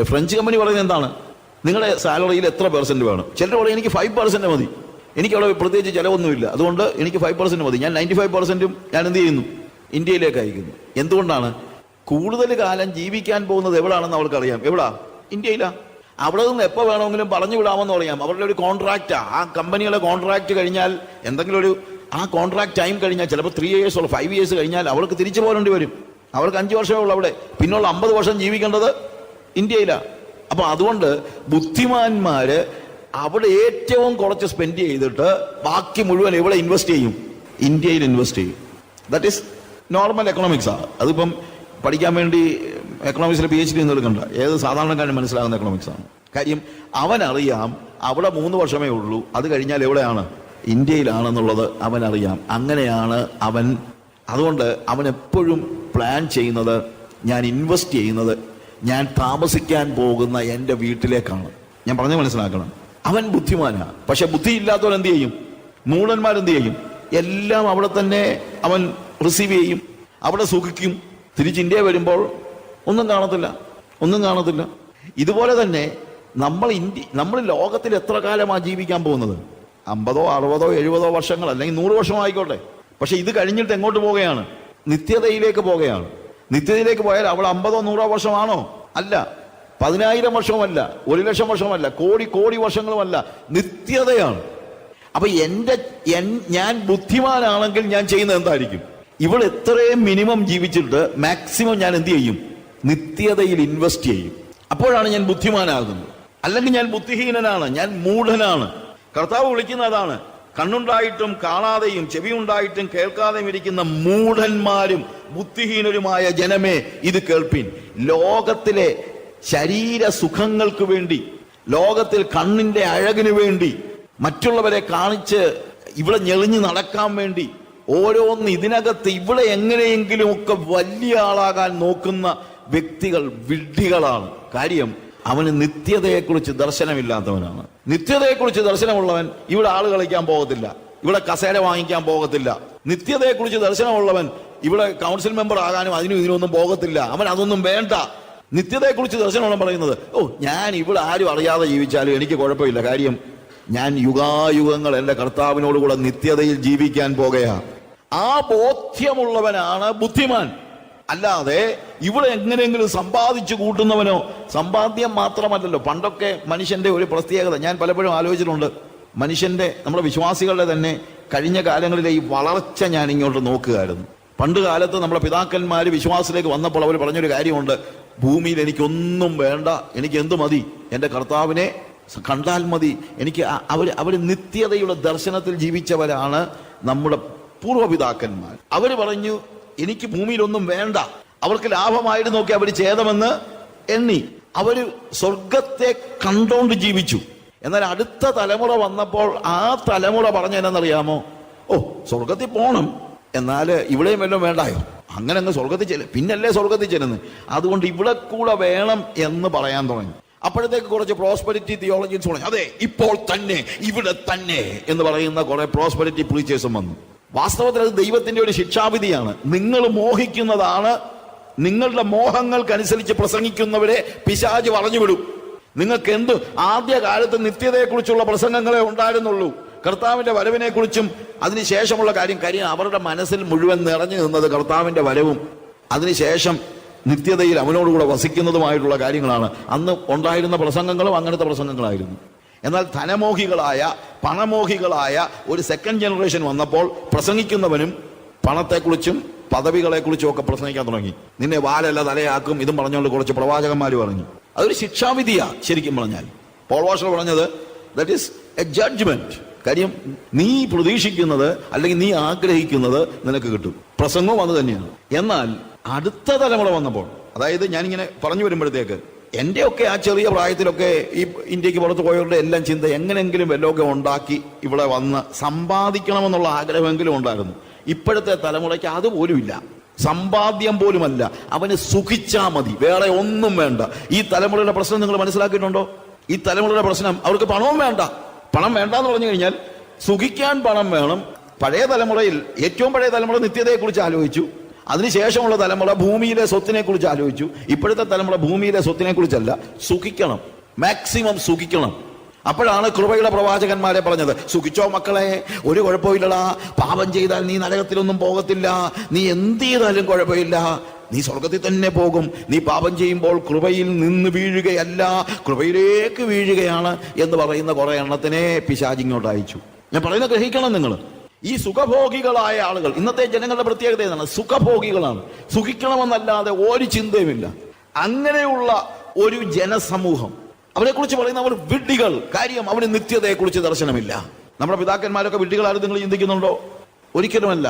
French company പറയുന്നത് എന്താണ്? നിങ്ങളുടെ സാലറിയിൽ എത്ര % വേണം? ചിലർ പറയും എനിക്ക് 5% മതി, എനിക്ക് അവിടെ പ്രത്യേകിച്ച് ചിലവൊന്നുമില്ല, അതുകൊണ്ട് എനിക്ക് 5% മതി. ഞാൻ 95% ഞാൻ എന്ത് ചെയ്യുന്നു? ഇന്ത്യയിലേക്ക് അയക്കുന്നു. എന്തുകൊണ്ടാണ്? കൂടുതൽ കാലം ജീവിക്കാൻ പോകുന്നത് എവിടാണെന്ന് അവർക്കറിയാം. എവിടാ? ഇന്ത്യയിലാ. അവിടെ നിന്ന് എപ്പോൾ വേണമെങ്കിലും പറഞ്ഞു വിടാമെന്ന് പറയാം. അവരുടെ ഒരു കോൺട്രാക്റ്റാ. ആ കമ്പനിയുടെ കോൺട്രാക്ട് കഴിഞ്ഞാൽ, എന്തെങ്കിലും ഒരു ആ കോൺട്രാക്ട് ടൈം കഴിഞ്ഞാൽ, ചിലപ്പോൾ 3 years or 5 years കഴിഞ്ഞാൽ അവർക്ക് തിരിച്ചു പോരേണ്ടി വരും. അവർക്ക് 5 വർഷമേ ഉള്ളൂ അവിടെ. പിന്നുള്ള 50 വർഷം ജീവിക്കേണ്ടത് ഇന്ത്യയിലാണ്. അപ്പൊ അതുകൊണ്ട് ബുദ്ധിമാന്മാര് അവിടെ ഏറ്റവും കുറച്ച് സ്പെൻഡ് ചെയ്തിട്ട് ബാക്കി മുഴുവൻ എവിടെ ഇൻവെസ്റ്റ് ചെയ്യും? ഇന്ത്യയിൽ ഇൻവെസ്റ്റ് ചെയ്യും. ദാറ്റ് ഈസ് നോർമൽ എക്കണോമിക്സാണ്. അതിപ്പം പഠിക്കാൻ വേണ്ടി എക്കണോമിക്സിൽ PhD ഒന്നും എടുക്കണ്ട. ഏത് സാധാരണക്കാരന് മനസ്സിലാകുന്ന എക്കണോമിക്സാണ്. കാര്യം അവനറിയാം അവിടെ 3 വർഷമേ ഉള്ളൂ, അത് കഴിഞ്ഞാൽ എവിടെയാണ്? ഇന്ത്യയിലാണെന്നുള്ളത് അവനറിയാം. അങ്ങനെയാണ് അവൻ. അതുകൊണ്ട് അവൻ എപ്പോഴും പ്ലാൻ ചെയ്യുന്നത്, ഞാൻ ഇൻവെസ്റ്റ് ചെയ്യുന്നത് ഞാൻ താമസിക്കാൻ പോകുന്ന എൻ്റെ വീട്ടിലേക്കാണ്. ഞാൻ പറഞ്ഞ് മനസ്സിലാക്കണം. അവൻ ബുദ്ധിമാനാണ്. പക്ഷെ ബുദ്ധിയില്ലാത്തവൻ എന്ത് ചെയ്യും? മൂഢന്മാരെന്ത് ചെയ്യും? എല്ലാം അവിടെ തന്നെ അവൻ റിസീവ് ചെയ്യും, അവിടെ സുഖിക്കും. തിരിച്ച് ഇന്ത്യ വരുമ്പോൾ ഒന്നും കാണത്തില്ല. ഇതുപോലെ തന്നെ നമ്മൾ ലോകത്തിൽ എത്ര കാലമാണ് ജീവിക്കാൻ പോകുന്നത്? 50, 60, 70 വർഷങ്ങൾ, അല്ലെങ്കിൽ 100 വർഷം ആയിക്കോട്ടെ. പക്ഷെ ഇത് കഴിഞ്ഞിട്ട് എങ്ങോട്ട് പോവുകയാണ്? നിത്യതയിലേക്ക് പോവുകയാണ്. നിത്യതയിലേക്ക് പോയാൽ അവിടെ 50, 100 വർഷമാണോ? അല്ല. 10,000 വർഷവുമല്ല, 1,00,000 വർഷവുമല്ല, കോടി വർഷങ്ങളുമല്ല, നിത്യതയാണ്. അപ്പൊ ഞാൻ ബുദ്ധിമാനാണെങ്കിൽ ഞാൻ ചെയ്യുന്നത് എന്തായിരിക്കും? ഇവിടെ എത്രയും മിനിമം ജീവിച്ചിട്ട് മാക്സിമം ഞാൻ എന്ത് ചെയ്യും? നിത്യതയിൽ ഇൻവെസ്റ്റ് ചെയ്യും. അപ്പോഴാണ് ഞാൻ ബുദ്ധിമാനാകുന്നത്. അല്ലെങ്കിൽ ഞാൻ ബുദ്ധിഹീനനാണ്, ഞാൻ മൂഢനാണ്. കർത്താവ് വിളിക്കുന്ന അതാണ്. കണ്ണുണ്ടായിട്ടും കാണാതെയും ചെവിയുണ്ടായിട്ടും കേൾക്കാതെയും ഇരിക്കുന്ന മൂഢന്മാരും ബുദ്ധിഹീനരുമായ ജനമേ, ഇത് കേൾപ്പിൻ. ലോകത്തിലെ ശരീര സുഖങ്ങൾക്ക് വേണ്ടി, ലോകത്തിൽ കണ്ണിന്റെ അഴകിന് വേണ്ടി, മറ്റുള്ളവരെ കാണിച്ച് ഇവിടെ ഞെളിഞ്ഞു നടക്കാൻ വേണ്ടി, ഓരോന്ന് ഇതിനകത്ത് ഇവിടെ എങ്ങനെയെങ്കിലും ഒക്കെ വലിയ ആളാകാൻ നോക്കുന്ന വ്യക്തികൾ വിഡ്ഢികളാണ്. കാര്യം അവന് നിത്യതയെക്കുറിച്ച് ദർശനമില്ലാത്തവനാണ്. നിത്യതയെക്കുറിച്ച് ദർശനമുള്ളവൻ ഇവിടെ ആള് കളിക്കാൻ പോകത്തില്ല, ഇവിടെ കസേര വാങ്ങിക്കാൻ പോകത്തില്ല. നിത്യതയെക്കുറിച്ച് ദർശനമുള്ളവൻ ഇവിടെ കൗൺസിൽ മെമ്പർ ആകാനും അതിനും ഇതിനൊന്നും പോകത്തില്ല. അവൻ അതൊന്നും വേണ്ട. നിത്യതയെക്കുറിച്ച് ദർശനമുള്ള പറയുന്നത്, ഞാൻ ഇവിടെ ആരും അറിയാതെ ജീവിച്ചാലും എനിക്ക് കുഴപ്പമില്ല. കാര്യം ഞാൻ യുഗായുഗങ്ങൾ എൻ്റെ കർത്താവിനോട് കൂടെ നിത്യതയിൽ ജീവിക്കാൻ പോകുകയാ. ആ ബോധ്യമുള്ളവനാണ് ബുദ്ധിമാൻ. അല്ലാതെ ഇവിടെ എങ്ങനെയെങ്കിലും സമ്പാദിച്ചു കൂട്ടുന്നവനോ. സമ്പാദ്യം മാത്രമല്ലല്ലോ. പണ്ടൊക്കെ മനുഷ്യന്റെ ഒരു പ്രത്യേകത ഞാൻ പലപ്പോഴും ആലോചിച്ചിട്ടുണ്ട്. മനുഷ്യന്റെ, നമ്മുടെ വിശ്വാസികളുടെ തന്നെ കഴിഞ്ഞ കാലങ്ങളിലെ ഈ വളർച്ച ഞാൻ ഇങ്ങോട്ട് നോക്കുകയായിരുന്നു. പണ്ട് കാലത്ത് നമ്മുടെ പിതാക്കന്മാർ വിശ്വാസത്തിലേക്ക് വന്നപ്പോൾ അവർ പറഞ്ഞൊരു കാര്യമുണ്ട്: ഭൂമിയിൽ എനിക്കൊന്നും വേണ്ട, എനിക്ക് എന്ത് മതി? എൻ്റെ കർത്താവിനെ കണ്ടാൽ മതി. എനിക്ക് അവർ നിത്യതയുടെ ദർശനത്തിൽ ജീവിച്ചവരാണ് നമ്മുടെ പൂർവ്വപിതാക്കന്മാർ. അവർ പറഞ്ഞു, എനിക്ക് ഭൂമിയിലൊന്നും വേണ്ട. അവർക്ക് ലാഭമായിട്ട് നോക്കി അവർ ഛേദമെന്ന് എണ്ണി. അവര് സ്വർഗത്തെ കണ്ടോണ്ട് ജീവിച്ചു. എന്നാൽ അടുത്ത തലമുറ വന്നപ്പോൾ ആ തലമുറ പറഞ്ഞ എന്നറിയാമോ? സ്വർഗത്തിൽ പോണം, എന്നാൽ ഇവിടെയും വല്ലതും വേണ്ടായോ? അങ്ങനെ അങ്ങ് സ്വർഗത്തിൽ പിന്നല്ലേ സ്വർഗത്തിൽ ചെല്ലുന്നത്. അതുകൊണ്ട് ഇവിടെ കൂടെ വേണം എന്ന് പറയാൻ തുടങ്ങി. അപ്പോഴത്തേക്ക് കുറച്ച് പ്രോസ്പെരിറ്റി തിയോളജിൻസ് പറഞ്ഞു, അതെ ഇപ്പോൾ തന്നെ ഇവിടെ തന്നെ എന്ന് പറയുന്ന കുറെ പ്രോസ്പെരിറ്റി പ്രീച്ചേഴ്സും വന്നു. വാസ്തവത്തിൽ അത് ദൈവത്തിന്റെ ഒരു ശിക്ഷാവിധിയാണ്. നിങ്ങൾ മോഹിക്കുന്നതാണ്. നിങ്ങളുടെ മോഹങ്ങൾക്കനുസരിച്ച് പ്രസംഗിക്കുന്നവരെ പിശാച് വളഞ്ഞുവിടും. നിങ്ങൾക്ക് എന്ത് ആദ്യ കാലത്ത് നിത്യതയെക്കുറിച്ചുള്ള പ്രസംഗങ്ങളെ ഉണ്ടായിരുന്നുള്ളൂ. കർത്താവിന്റെ വരവിനെ കുറിച്ചും അതിനുശേഷമുള്ള കാര്യം അവരുടെ മനസ്സിൽ മുഴുവൻ നിറഞ്ഞു നിന്നത് കർത്താവിന്റെ വരവും അതിനുശേഷം നിത്യതയിൽ അവനോടുകൂടെ വസിക്കുന്നതുമായിട്ടുള്ള കാര്യങ്ങളാണ്. അന്ന് ഉണ്ടായിരുന്ന പ്രസംഗങ്ങളും അങ്ങനത്തെ പ്രസംഗങ്ങളായിരുന്നു. എന്നാൽ ധനമോഹികളായ, പണമോഹികളായ ഒരു സെക്കൻഡ് ജനറേഷൻ വന്നപ്പോൾ പ്രസംഗിക്കുന്നവനും പണത്തെക്കുറിച്ചും പദവികളെക്കുറിച്ചും ഒക്കെ പ്രസംഗിക്കാൻ തുടങ്ങി. നിന്നെ വാലല്ല തലയാക്കും ഇതും പറഞ്ഞുകൊണ്ട് കുറച്ച് പ്രവാചകന്മാർ പറഞ്ഞു. അതൊരു ശിക്ഷാവിധിയാ. ശരിക്കും പറഞ്ഞാൽ പോൾ വാഷർ പറഞ്ഞത് ദാറ്റ് ഈസ് എ ജഡ്ജ്മെന്റ്. കാര്യം നീ പ്രതീക്ഷിക്കുന്നത് അല്ലെങ്കിൽ നീ ആഗ്രഹിക്കുന്നത് നിനക്ക് കിട്ടും. പ്രസംഗവും അത് തന്നെയാണ്. എന്നാൽ അടുത്ത തലമുറ വന്നപ്പോൾ, അതായത് ഞാനിങ്ങനെ പറഞ്ഞു വരുമ്പോഴത്തേക്ക് എൻ്റെ ഒക്കെ ആ ചെറിയ പ്രായത്തിലൊക്കെ ഈ ഇന്ത്യക്ക് പുറത്ത് പോയവരുടെ എല്ലാം ചിന്ത എങ്ങനെയെങ്കിലും വല്ലതൊക്കെ ഉണ്ടാക്കി ഇവിടെ വന്ന് സമ്പാദിക്കണമെന്നുള്ള ആഗ്രഹമെങ്കിലും ഉണ്ടായിരുന്നു. ഇപ്പോഴത്തെ തലമുറയ്ക്ക് അതുപോലും ഇല്ല. സമ്പാദ്യം പോലുമല്ല, അവന് സുഖിച്ചാ മതി, വേറെ ഒന്നും വേണ്ട. ഈ തലമുറയുടെ പ്രശ്നം നിങ്ങൾ മനസ്സിലാക്കിയിട്ടുണ്ടോ? ഈ തലമുറയുടെ പ്രശ്നം അവർക്ക് പണവും വേണ്ട. പണം വേണ്ടെന്ന് പറഞ്ഞു കഴിഞ്ഞാൽ സുഖിക്കാൻ പണം വേണം. പഴയ തലമുറയിൽ, ഏറ്റവും പഴയ തലമുറ നിത്യതയെക്കുറിച്ച് ആലോചിച്ചു. അതിനുശേഷമുള്ള തലമുറ ഭൂമിയിലെ സ്വത്തിനെ കുറിച്ച് ആലോചിച്ചു. ഇപ്പോഴത്തെ തലമുറ ഭൂമിയിലെ സ്വത്തിനെ കുറിച്ചല്ല, സുഖിക്കണം, മാക്സിമം സുഖിക്കണം. അപ്പോഴാണ് കൃപയുടെ പ്രവാചകന്മാരെ പറഞ്ഞത്, സുഖിച്ചോ മക്കളെ, ഒരു കുഴപ്പമില്ലടാ, പാപം ചെയ്താൽ നീ നരകത്തിലൊന്നും പോകത്തില്ല, നീ എന്ത് ചെയ്താലും കുഴപ്പമില്ല, നീ സ്വർഗത്തിൽ തന്നെ പോകും, നീ പാപം ചെയ്യുമ്പോൾ കൃപയിൽ നിന്ന് വീഴുകയല്ല, കൃപയിലേക്ക് വീഴുകയാണ് എന്ന് പറയുന്ന കുറെ എണ്ണത്തിനെ പിശാചിങ്ങോട്ട് അയച്ചു. ഞാൻ പറയുന്നത് ഗ്രഹിക്കണം നിങ്ങൾ. ഈ സുഖഭോഗികളായ ആളുകൾ, ഇന്നത്തെ ജനങ്ങളുടെ പ്രത്യേകത ഏതാണ്? സുഖഭോഗികളാണ്. സുഖിക്കണമെന്നല്ലാതെ ഒരു ചിന്തയുമില്ല. അങ്ങനെയുള്ള ഒരു ജനസമൂഹം, അവരെ കുറിച്ച് പറയുന്ന അവർ വിഡ്ഢികൾ. കാര്യം, അവന് നിത്യതയെക്കുറിച്ച് ദർശനമില്ല. നമ്മുടെ പിതാക്കന്മാരൊക്കെ വിഡ്ഢികളാരും നിങ്ങൾ ചിന്തിക്കുന്നുണ്ടോ? ഒരിക്കലുമല്ല.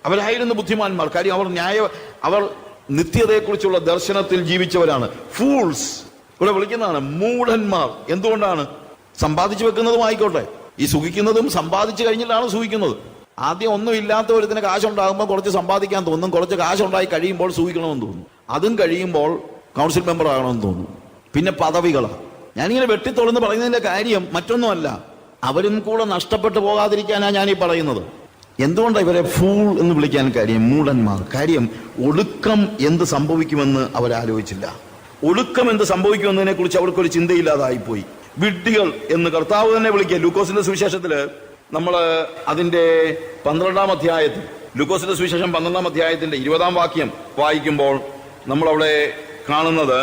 അവരായിരുന്നു ബുദ്ധിമാന്മാർ. കാര്യം, അവർ നിത്യതയെക്കുറിച്ചുള്ള ദർശനത്തിൽ ജീവിച്ചവരാണ്. ഫൂൾസ് ഇവിടെ വിളിക്കുന്നതാണ് മൂഢന്മാർ. എന്തുകൊണ്ടാണ്? സമ്പാദിച്ചു വെക്കുന്നതും ആയിക്കോട്ടെ, ഈ സുഖിക്കുന്നതും സമ്പാദിച്ചു കഴിഞ്ഞിട്ടാണ് സുഖിക്കുന്നത്. ആദ്യം ഒന്നും ഇല്ലാത്ത ഒരുത്തിന് കാശുണ്ടാകുമ്പോൾ കുറച്ച് സമ്പാദിക്കാൻ തോന്നും, കുറച്ച് കാശുണ്ടായി കഴിയുമ്പോൾ സുഖിക്കണമെന്ന് തോന്നും, അതും കഴിയുമ്പോൾ കൗൺസിൽ മെമ്പർ ആകണമെന്ന് തോന്നും, പിന്നെ പദവികളാണ്. ഞാനിങ്ങനെ വെട്ടിത്തുറന്ന് പറയുന്നതിന്റെ കാര്യം മറ്റൊന്നുമല്ല, അവരും കൂടെ നഷ്ടപ്പെട്ടു പോകാതിരിക്കാനാണ് ഞാനീ പറയുന്നത്. എന്തുകൊണ്ടാണ് ഇവരെ ഫൂൾ എന്ന് വിളിക്കാൻ കാര്യം? മൂഢന്മാർ. കാര്യം, ഒടുക്കം എന്ത് സംഭവിക്കുമെന്ന് അവരാലോചിച്ചില്ല. ഒടുക്കം എന്ത് സംഭവിക്കുമെന്നതിനെ കുറിച്ച് അവർക്കൊരു ചിന്തയില്ലാതായിപ്പോയി. വിഡ്ഢികൾ എന്ന് കർത്താവ് തന്നെ വിളിക്കുക. ലൂക്കോസിന്റെ സുവിശേഷത്തില് നമ്മൾ അതിന്റെ 12-ാം അധ്യായത്തിൽ, ലൂക്കോസിന്റെ സുവിശേഷം 12-ാം അധ്യായത്തിന്റെ 20-ാം വാക്യം വായിക്കുമ്പോൾ നമ്മളവിടെ കാണുന്നത്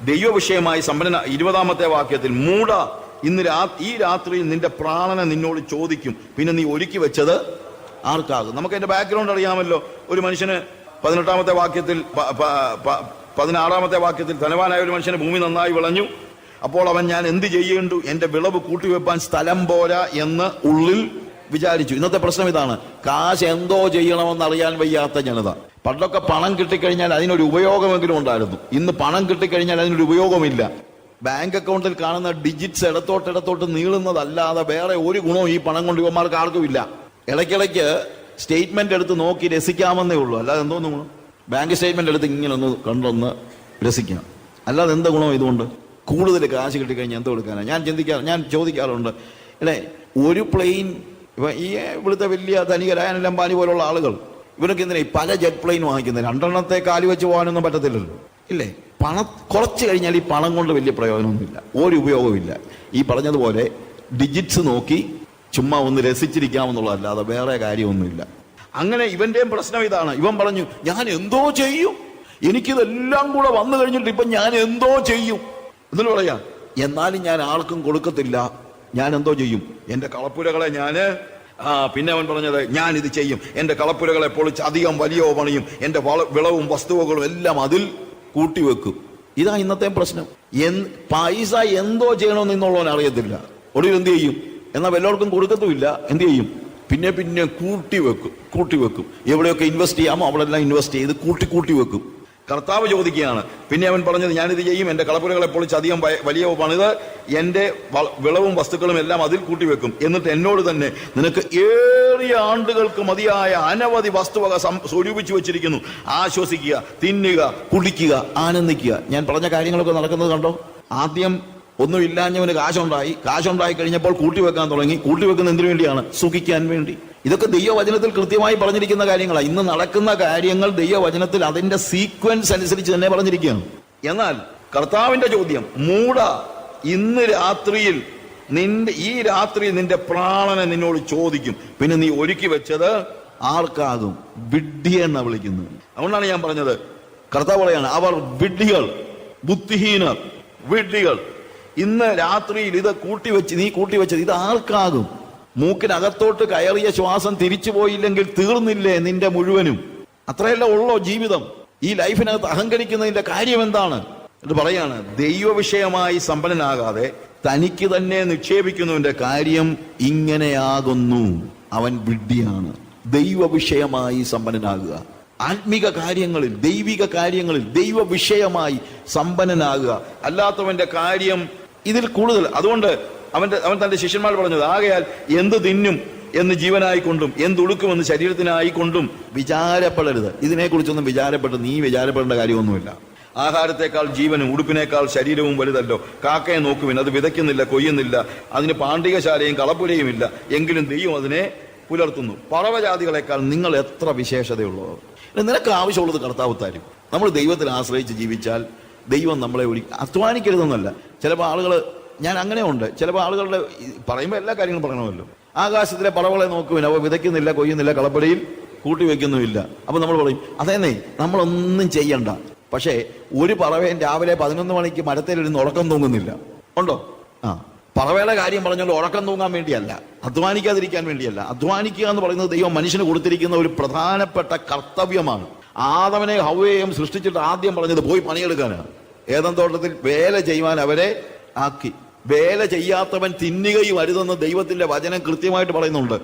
ദൈവവിഷയമായി സമ്പന്ന 20-ാമത്തെ വാക്യത്തിൽ, മൂഢ, ഇന്ന് ഈ രാത്രിയിൽ നിന്റെ പ്രാണനെ നിന്നോട് ചോദിക്കും, പിന്നെ നീ ഒരുക്കി വെച്ചത് ആർക്കാകും? നമുക്ക് അതിന്റെ ബാക്ക്ഗ്രൗണ്ട് അറിയാമല്ലോ. ഒരു മനുഷ്യന് 18-ാമത്തെ വാക്യത്തിൽ 16-ാമത്തെ വാക്യത്തിൽ ധനവാനായ ഒരു മനുഷ്യന് ഭൂമി നന്നായി വിളഞ്ഞു. അപ്പോൾ അവൻ, ഞാൻ എന്ത് ചെയ്യേണ്ടു, എന്റെ വിളവ് കൂട്ടിവെപ്പാൻ സ്ഥലം പോരാ എന്ന് ഉള്ളിൽ വിചാരിച്ചു. ഇന്നത്തെ പ്രശ്നം ഇതാണ്, കാശ് എന്തോ ചെയ്യണമെന്ന് അറിയാൻ വയ്യാത്ത ജനത. പണ്ടൊക്കെ പണം കിട്ടിക്കഴിഞ്ഞാൽ അതിനൊരു ഉപയോഗമെങ്കിലും ഉണ്ടായിരുന്നു. ഇന്ന് പണം കിട്ടിക്കഴിഞ്ഞാൽ അതിനൊരു ഉപയോഗമില്ല. ബാങ്ക് അക്കൗണ്ടിൽ കാണുന്ന ഡിജിറ്റ്സ് ഇടത്തോട്ട് നീളുന്നതല്ലാതെ വേറെ ഒരു ഗുണവും ഈ പണം കൊണ്ട് ഇവന്മാർക്ക് ആർക്കും ഇല്ല. ഇടയ്ക്കിടയ്ക്ക് സ്റ്റേറ്റ്മെന്റ് എടുത്ത് നോക്കി രസിക്കാമെന്നേ ഉള്ളൂ, അല്ലാതെ എന്തോന്ന് ഗുണം? ബാങ്ക് സ്റ്റേറ്റ്മെന്റ് എടുത്ത് ഇങ്ങനെ ഒന്ന് കണ്ടൊന്ന് രസിക്കാം, അല്ലാതെ എന്താ ഗുണം ഇതുകൊണ്ട്? കൂടുതൽ കാശ് കിട്ടിക്കഴിഞ്ഞാൽ എന്തോ എടുക്കാനാണ്? ഞാൻ ചോദിക്കാറുണ്ട്, അല്ലേ, ഒരു പ്ലെയിൻ, ഈ ഇവിടുത്തെ വലിയ ധനികരായ അനിൽ അംബാനി പോലുള്ള ആളുകൾ, ഇവരൊക്കെ എന്തിനാ പല ജെറ്റ് പ്ലെയിൻ വാങ്ങിക്കുന്നത്? 2 കാലി വെച്ച് പോകാനൊന്നും പറ്റത്തില്ലല്ലോ, ഇല്ലേ? പണം കുറച്ച് കഴിഞ്ഞാൽ ഈ പണം കൊണ്ട് വലിയ പ്രയോജനമൊന്നുമില്ല, ഒരു ഉപയോഗമില്ല. ഈ പറഞ്ഞതുപോലെ ഡിജിറ്റ്സ് നോക്കി ചുമ്മാ ഒന്ന് രസിച്ചിരിക്കാമെന്നുള്ളതല്ലാതെ വേറെ കാര്യമൊന്നുമില്ല. അങ്ങനെ ഇവന്റെയും പ്രശ്നം ഇതാണ്. ഇവൻ പറഞ്ഞു, ഞാൻ എന്തോ ചെയ്യും, എനിക്കിതെല്ലാം കൂടെ വന്നു കഴിഞ്ഞിട്ട് ഇപ്പൊ ഞാൻ എന്തോ ചെയ്യും എന്നിട്ട് പറയാ, എന്നാലും ഞാൻ ആർക്കും കൊടുക്കത്തില്ല, ഞാൻ എന്തോ ചെയ്യും, എന്റെ കളപ്പുരകളെ ഞാന് പിന്നെ അവൻ പറഞ്ഞത്, ഞാൻ ഇത് ചെയ്യും, എന്റെ കളപ്പുരകളെ പൊളിച്ച് അധികം വലിയോ പണിയും, എന്റെ വിളവും വസ്തുവകളും എല്ലാം അതിൽ കൂട്ടിവെക്കും. ഇതാ ഇന്നത്തെ പ്രശ്നം. പൈസ എന്തോ ചെയ്യണമെന്ന് ഇന്നുള്ളവൻ അറിയത്തില്ല. ഒടുവിൽ എന്ത് ചെയ്യും? എന്നാൽ വല്ലവർക്കും കൊടുക്കത്തുമില്ല. എന്ത് ചെയ്യും? പിന്നെ കൂട്ടിവെക്കും. എവിടെയൊക്കെ ഇൻവെസ്റ്റ് ചെയ്യാമോ അവിടെല്ലാം ഇൻവെസ്റ്റ് ചെയ്ത് കൂട്ടി വെക്കും. കർത്താവ് ചോദിക്കുകയാണ്, പിന്നെ അവൻ പറഞ്ഞത്, ഞാനിത് ചെയ്യും, എന്റെ കളപ്പുരകളെ പൊളിച്ച് അധികം വലിയ പണിത് എന്റെ വിളവും വസ്തുക്കളും എല്ലാം അതിൽ കൂട്ടിവെക്കും. എന്നിട്ട് എന്നോട് തന്നെ, നിനക്ക് ഏറിയ ആണ്ടുകൾക്ക് മതിയായ അനവധി വസ്തുവക സ്വരൂപിച്ചു വെച്ചിരിക്കുന്നു, ആശ്വസിക്കുക, തിന്നുക, കുടിക്കുക, ആനന്ദിക്കുക. ഞാൻ പറഞ്ഞ കാര്യങ്ങളൊക്കെ നടക്കുന്നത് കണ്ടോ? ആദ്യം ഒന്നും ഇല്ലാഞ്ഞവന് കാശുണ്ടായി കഴിഞ്ഞപ്പോൾ കൂട്ടിവെക്കാൻ തുടങ്ങി. കൂട്ടിവെക്കുന്ന എന്തിനു വേണ്ടിയാണ്? സുഖിക്കാൻ വേണ്ടി. ഇതൊക്കെ ദൈവവചനത്തിൽ കൃത്യമായി പറഞ്ഞിരിക്കുന്ന കാര്യങ്ങളാണ്. ഇന്ന് നടക്കുന്ന കാര്യങ്ങൾ ദൈവവചനത്തിൽ അതിന്റെ സീക്വൻസ് അനുസരിച്ച് തന്നെ പറഞ്ഞിരിക്കുകയാണ്. എന്നാൽ കർത്താവിന്റെ ചോദ്യം, മൂഢ, ഇന്ന് രാത്രിയിൽ ഈ രാത്രിയിൽ നിന്റെ പ്രാണനെ നിന്നോട് ചോദിക്കും, പിന്നെ നീ ഒരുക്കി വെച്ചത് ആർക്കാകും? വിഡ്ഢിയെന്നാ വിളിക്കുന്നത്. അതുകൊണ്ടാണ് ഞാൻ പറഞ്ഞത്, കർത്താവ് പറയാണ്, അവർ വിഡ്ഢികൾ, ബുദ്ധിഹീനർ, വിഡ്ഢികൾ. ഇന്ന് രാത്രിയിൽ ഇത് നീ കൂട്ടിവെച്ചത് ഇത് ആർക്കാകും? മൂക്കിനകത്തോട്ട് കയറിയ ശ്വാസം തിരിച്ചു പോയില്ലെങ്കിൽ തീർന്നില്ലേ നിന്റെ മുഴുവനും? അത്രയല്ല ഉള്ളോ ജീവിതം? ഈ ലൈഫിനകത്ത് അഹങ്കരിക്കുന്നതിന്റെ കാര്യം എന്താണ് എന്ന് പറയാണ്. ദൈവവിഷയമായി സമ്പന്നനാകാതെ തനിക്ക് തന്നെ നിക്ഷേപിക്കുന്നതിന്റെ കാര്യം ഇങ്ങനെയാകുന്നു, അവൻ വിഡ്ഢിയാണ്. ദൈവവിഷയമായി സമ്പന്നനാകുക, ആത്മീക കാര്യങ്ങളിൽ, ദൈവിക കാര്യങ്ങളിൽ ദൈവവിഷയമായി സമ്പന്നനാകുക. അല്ലാത്തവന്റെ കാര്യം ഇതിൽ കൂടുതൽ. അതുകൊണ്ട് അവൻ തന്റെ ശിഷ്യന്മാർ പറഞ്ഞത്, ആകയാൽ എന്ത് തിന്നും എന്ന് ജീവനായിക്കൊണ്ടും എന്തുടുക്കുമെന്ന് ശരീരത്തിനായിക്കൊണ്ടും വിചാരപ്പെടരുത്. ഇതിനെക്കുറിച്ചൊന്നും നീ വിചാരപ്പെടേണ്ട കാര്യമൊന്നുമില്ല. ആഹാരത്തെക്കാൾ ജീവനും ഉടുപ്പിനേക്കാൾ ശരീരവും വലുതല്ലോ. കാക്കയെ നോക്കുവിൻ, അത് വിതയ്ക്കുന്നില്ല, കൊയ്യുന്നില്ല, അതിന് പാണ്ഡികശാലയും കളപ്പുരയും ഇല്ല, എങ്കിലും ദൈവം അതിനെ പുലർത്തുന്നു. പറവജാതികളെക്കാൾ നിങ്ങൾ എത്ര വിശേഷതയുള്ളവർ. നിനക്ക് ആവശ്യമുള്ളത് കർത്താവ് തരും. നമ്മൾ ദൈവത്തിൽ ആശ്രയിച്ച് ജീവിച്ചാൽ ദൈവം നമ്മളെ അധ്വാനിക്കരുതെന്നല്ല. ചിലപ്പോൾ ആളുകൾ, ഞാൻ അങ്ങനെ ഉണ്ട്, ചിലപ്പോൾ ആളുകളുടെ പറയുമ്പോൾ എല്ലാ കാര്യങ്ങളും പറയണമല്ലോ. ആകാശത്തിലെ പറവകളെ നോക്കുവിൻ, അവ വിതയ്ക്കുന്നില്ല, കൊയ്യുന്നില്ല, കളപ്പടിയിൽ കൂട്ടിവെക്കുന്നുമില്ല. അപ്പൊ നമ്മൾ പറയും അതേന്നേ നമ്മളൊന്നും ചെയ്യണ്ട. പക്ഷേ ഒരു പറവേൻ രാവിലെ 11 മണിക്ക് മരത്തിലിരുന്ന് ഉറക്കം തൂങ്ങുന്നില്ല, ഉണ്ടോ? പറവയുടെ കാര്യം പറഞ്ഞുകൊണ്ട് ഉറക്കം തൂങ്ങാൻ വേണ്ടിയല്ല, അധ്വാനിക്കാതിരിക്കാൻ വേണ്ടിയല്ല. അധ്വാനിക്കുക എന്ന് പറയുന്നത് ദൈവം മനുഷ്യന് കൊടുത്തിരിക്കുന്ന ഒരു പ്രധാനപ്പെട്ട കർത്തവ്യമാണ്. ആദമനെ ഹവ്വയെയും സൃഷ്ടിച്ചിട്ട് ആദ്യം പറഞ്ഞത് പോയി പണിയെടുക്കാനാണ്. ഏദൻ തോട്ടത്തിൽ വേല ചെയ്യുവാൻ അവരെ ആക്കി. വേല ചെയ്യാത്തവൻ തിന്നുകയും അരുതെന്ന് ദൈവത്തിന്റെ വചനം കൃത്യമായിട്ട് പറയുന്നുണ്ട്.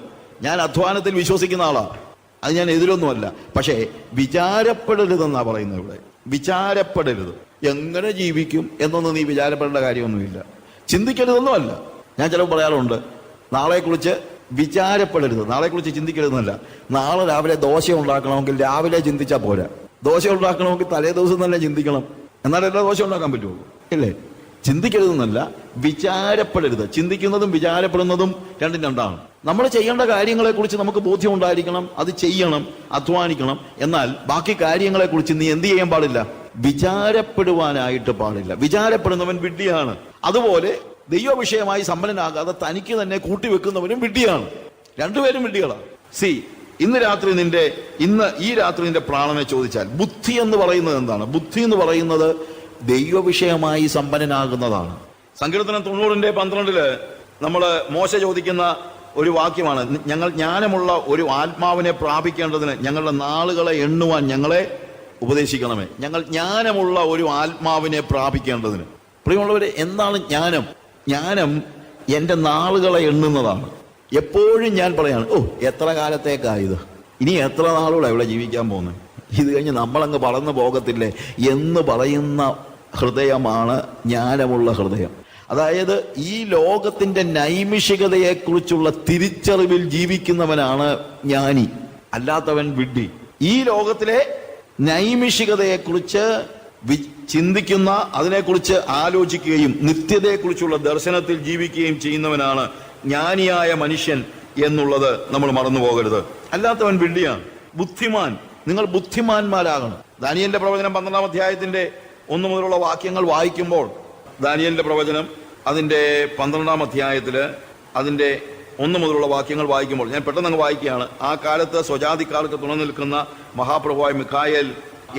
ഞാൻ അധ്വാനത്തിൽ വിശ്വസിക്കുന്ന ആളാണ്, അത് ഞാൻ എതിരൊന്നുമല്ല. പക്ഷേ വിചാരപ്പെടരുതെന്നാ പറയുന്നത് ഇവിടെ. വിചാരപ്പെടരുത്, എങ്ങനെ ജീവിക്കും എന്നൊന്നും നീ വിചാരപ്പെടേണ്ട കാര്യമൊന്നുമില്ല. ചിന്തിക്കരുതെന്നുമല്ല. ഞാൻ ചിലപ്പോൾ പറയാറുണ്ട്, നാളെക്കുറിച്ച് വിചാരപ്പെടരുത്, നാളെക്കുറിച്ച് ചിന്തിക്കരുതെന്നല്ല. നാളെ രാവിലെ ദോശ ഉണ്ടാക്കണമെങ്കിൽ രാവിലെ ചിന്തിച്ചാൽ പോരാ. ദോശ ഉണ്ടാക്കണമെങ്കിൽ തലേ ദിവസം തന്നെ ചിന്തിക്കണം, എന്നാലല്ലേ ദോശ ഉണ്ടാക്കാൻ പറ്റുള്ളൂ, ഇല്ലേ? ചിന്തിക്കരുതെന്നല്ല, വിചാരപ്പെടരുത്. ചിന്തിക്കുന്നതും വിചാരപ്പെടുന്നതും രണ്ടും രണ്ടാണ്. നമ്മൾ ചെയ്യേണ്ട കാര്യങ്ങളെ കുറിച്ച് നമുക്ക് ബോധ്യം ഉണ്ടായിരിക്കണം, അത് ചെയ്യണം, അധ്വാനിക്കണം. എന്നാൽ ബാക്കി കാര്യങ്ങളെ കുറിച്ച് നീ എന്ത് ചെയ്യാൻ പാടില്ല? വിചാരപ്പെടുവാനായിട്ട് പാടില്ല. വിചാരപ്പെടുന്നവൻ വിഡ്ഢിയാണ്. അതുപോലെ ദൈവവിഷയമായി സമ്പന്നനാകാതെ തനിക്ക് തന്നെ കൂട്ടിവെക്കുന്നവനും വിഡ്ഢിയാണ്. രണ്ടുപേരും വിഡ്ഢികളാണ്. ഇന്ന് ഈ രാത്രി നിന്റെ പ്രാണനെ ചോദിച്ചാൽ ബുദ്ധി എന്ന് പറയുന്നത് എന്താണ്? ബുദ്ധി എന്ന് പറയുന്നത് ദൈവവിഷയമായി സമ്പന്നനാകുന്നതാണ്. സങ്കീർത്തനം 90:12 നമ്മള് മോശ ചോദിക്കുന്ന ഒരു വാക്യമാണ്, ഞങ്ങൾ ജ്ഞാനമുള്ള ഒരു ആത്മാവിനെ പ്രാപിക്കേണ്ടതിന് ഞങ്ങളുടെ നാളുകളെ എണ്ണുവാൻ ഞങ്ങളെ ഉപദേശിക്കണമേ. ഞങ്ങൾ ജ്ഞാനമുള്ള ഒരു ആത്മാവിനെ പ്രാപിക്കേണ്ടതിന്. പ്രിയമുള്ളവരെ, എന്താണ് ജ്ഞാനം? ജ്ഞാനം എൻ്റെ നാളുകളെ എണ്ണുന്നതാണ്. എപ്പോഴും ഞാൻ പറയാണ്, എത്ര കാലത്തേക്കായത്, ഇനി എത്ര നാളുകൂടെ ഇവിടെ ജീവിക്കാൻ പോകുന്നത്, ഇത് കഴിഞ്ഞ് നമ്മളങ്ങ് പറന്നു പോകത്തില്ലേ എന്ന് പറയുന്ന ഹൃദയമാണ് ജ്ഞാനമുള്ള ഹൃദയം. അതായത് ഈ ലോകത്തിന്റെ നൈമിഷികതയെക്കുറിച്ചുള്ള തിരിച്ചറിവിൽ ജീവിക്കുന്നവനാണ് ജ്ഞാനി, അല്ലാത്തവൻ വിഡ്ഢി. ഈ ലോകത്തിലെ നൈമിഷികതയെക്കുറിച്ച് ചിന്തിക്കുന്ന, അതിനെക്കുറിച്ച് ആലോചിക്കുകയും നിത്യതയെക്കുറിച്ചുള്ള ദർശനത്തിൽ ജീവിക്കുകയും ചെയ്യുന്നവനാണ് ജ്ഞാനിയായ മനുഷ്യൻ എന്നുള്ളത് നമ്മൾ മറന്നു പോകരുത്. അല്ലാത്തവൻ വിഡ്ഢിയാണ്. ബുദ്ധിമാൻ, നിങ്ങൾ ബുദ്ധിമാന്മാരാകണം. ദാനിയേലിന്റെ പ്രവചനം 12-ാം അധ്യായത്തിന്റെ 1 മുതലുള്ള വാക്യങ്ങൾ വായിക്കുമ്പോൾ, ദാനിയേലിന്റെ പ്രവചനം അതിന്റെ 12-ാം അധ്യായത്തില് അതിന്റെ 1 മുതലുള്ള വാക്യങ്ങൾ വായിക്കുമ്പോൾ, ഞാൻ പെട്ടെന്ന് അങ്ങ് വായിക്കുകയാണ്. ആ കാലത്ത് സ്വജാതിക്കാർക്ക് തുണ നിൽക്കുന്ന മഹാപ്രഭുവായ മിഖായേൽ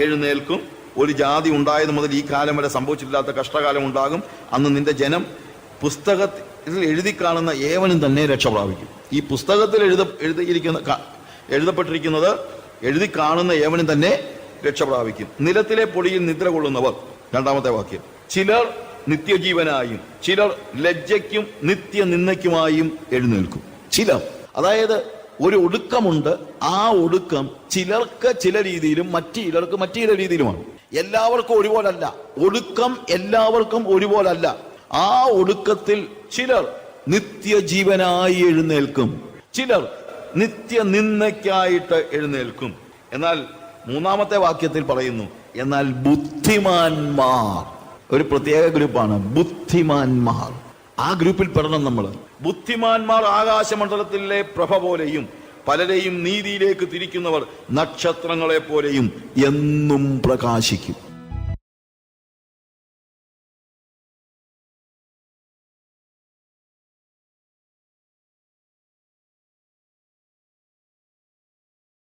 എഴുന്നേൽക്കും. ഒരു ജാതി ഉണ്ടായത് മുതൽ ഈ കാലം വരെ സംഭവിച്ചിട്ടില്ലാത്ത കഷ്ടകാലം ഉണ്ടാകും. അന്ന് നിന്റെ ജനം പുസ്തകത്തിൽ എഴുതി കാണുന്ന ഏവനും തന്നെ രക്ഷ പ്രാപിക്കും. ഈ പുസ്തകത്തിൽ എഴുതപ്പെട്ടിരിക്കുന്നത് എഴുതി കാണുന്ന ഏവനും തന്നെ രക്ഷ പ്രാപിക്കും. നിലത്തിലെ പൊടിയിൽ നിദ്ര കൊള്ളുന്നവർ, 2-ാമത്തെ വാക്യം, ചിലർ നിത്യജീവനായും ചിലർ ലജ്ജയ്ക്കും നിത്യനിന്ദയ്ക്കുമായും എഴുന്നേൽക്കും. ചിലർ, അതായത് ഒരു ഒടുക്കമുണ്ട്. ആ ഒടുക്കം ചിലർക്ക് ചില രീതിയിലും മറ്റു ചിലർക്ക് മറ്റു ചില രീതിയിലുമാണ്. എല്ലാവർക്കും ഒരുപോലല്ല ഒടുക്കം, എല്ലാവർക്കും ഒരുപോലല്ല. ആ ഒടുക്കത്തിൽ ചിലർ നിത്യജീവനായി എഴുന്നേൽക്കും, ചിലർ നിത്യനിന്ദയ്ക്കായിട്ട് എഴുന്നേൽക്കും. എന്നാൽ 3-ാമത്തെ വാക്യത്തിൽ പറയുന്നു, എന്നാൽ ബുദ്ധിമാന്മാർ, ഒരു പ്രത്യേക ഗ്രൂപ്പാണ് ബുദ്ധിമാന്മാർ. ആ ഗ്രൂപ്പിൽ പെടണം നമ്മൾ. ബുദ്ധിമാന്മാർ ആകാശമണ്ഡലത്തിലെ പ്രഭ പോലെയും പലരെയും നീതിയിലേക്ക് തിരിക്കുന്നവർ നക്ഷത്രങ്ങളെ പോലെയും എന്നും പ്രകാശിക്കും.